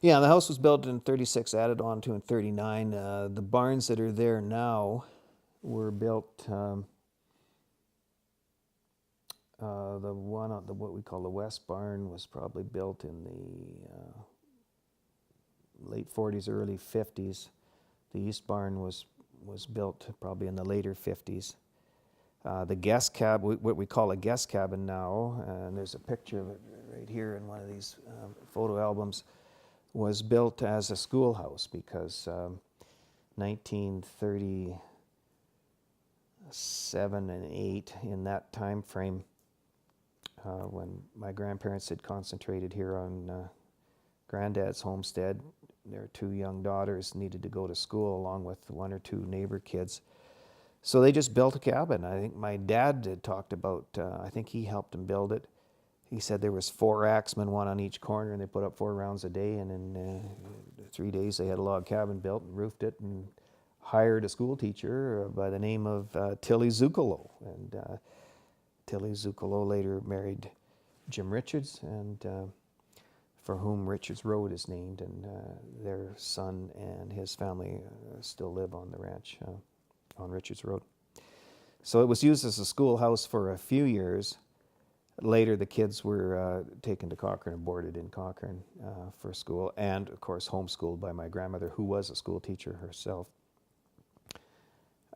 Yeah, the house was built in 36, added on to in 39. The barns that are there now were built, the one on what we call the West Barn was probably built in the late 40s, early 50s. The East Barn was built probably in the later 50s. The guest cab, what we call a guest cabin now, and there's a picture of it right here in one of these photo albums, was built as a schoolhouse because 1937 and 8, in that time frame, when my grandparents had concentrated here on Granddad's homestead, their two young daughters needed to go to school along with one or two neighbor kids. So they just built a cabin. I think my dad had talked about, I think he helped them build it. He said there was 4 axemen, one on each corner, and they put up 4 rounds a day, and in 3 days they had a log cabin built and roofed it and hired a school teacher by the name of Tilly Zuccolo. And Tilly Zuccolo later married Jim Richards, and for whom Richards Road is named, and their son and his family still live on the ranch on Richards Road. So it was used as a schoolhouse for a few years. Later, the kids were taken to Cochrane and boarded in Cochrane for school, and of course homeschooled by my grandmother, who was a school teacher herself.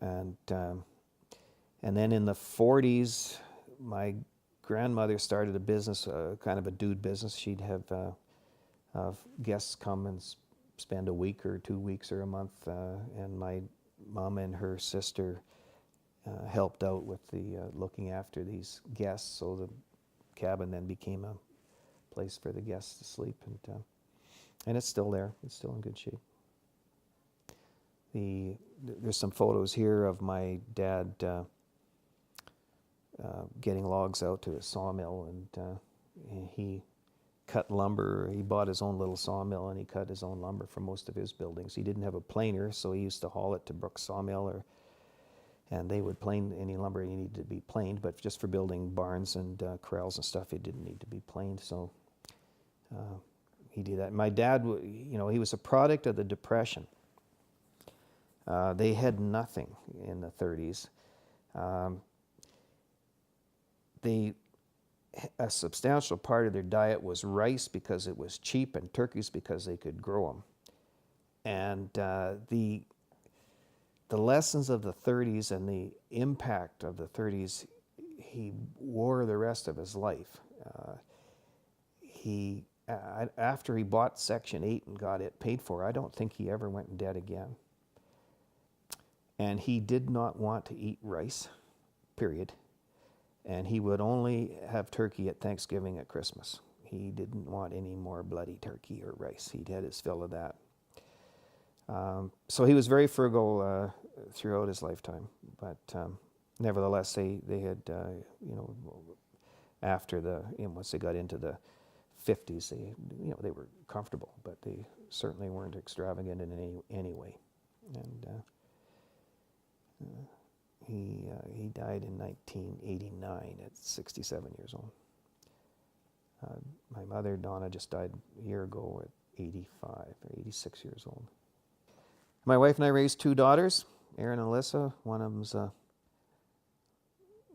And then in the 40s, my grandmother started a business, kind of a dude business. She'd have guests come and spend a week or 2 weeks or a month, and my mom and her sister helped out with the looking after these guests. So the cabin then became a place for the guests to sleep, and it's still there. It's still in good shape. There's some photos here of my dad getting logs out to a sawmill, and he cut lumber. He bought his own little sawmill, and he cut his own lumber for most of his buildings. He didn't have a planer, so he used to haul it to Brooks Sawmill, and they would plane any lumber he needed to be planed, but just for building barns and corrals and stuff, it didn't need to be planed, so he did that. My dad, he was a product of the Depression. They had nothing in the 30s. A substantial part of their diet was rice because it was cheap, and turkeys because they could grow them. And the lessons of the 30s and the impact of the 30s, he wore the rest of his life. After he bought Section 8 and got it paid for, I don't think he ever went in debt again. And he did not want to eat rice, period. And he would only have turkey at Thanksgiving, at Christmas. He didn't want any more bloody turkey or rice. He'd had his fill of that. So he was very frugal throughout his lifetime. But nevertheless, they had, after once they got into the 50s, they were comfortable, but they certainly weren't extravagant in any way. And he died in 1989 at 67 years old. My mother, Donna, just died a year ago at 85 or 86 years old. My wife and I raised 2 daughters, Erin and Alyssa. One of them's a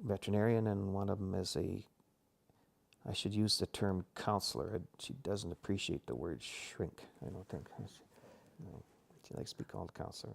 veterinarian, and one of them is I should use the term counselor. She doesn't appreciate the word shrink, I don't think. She likes to be called counselor.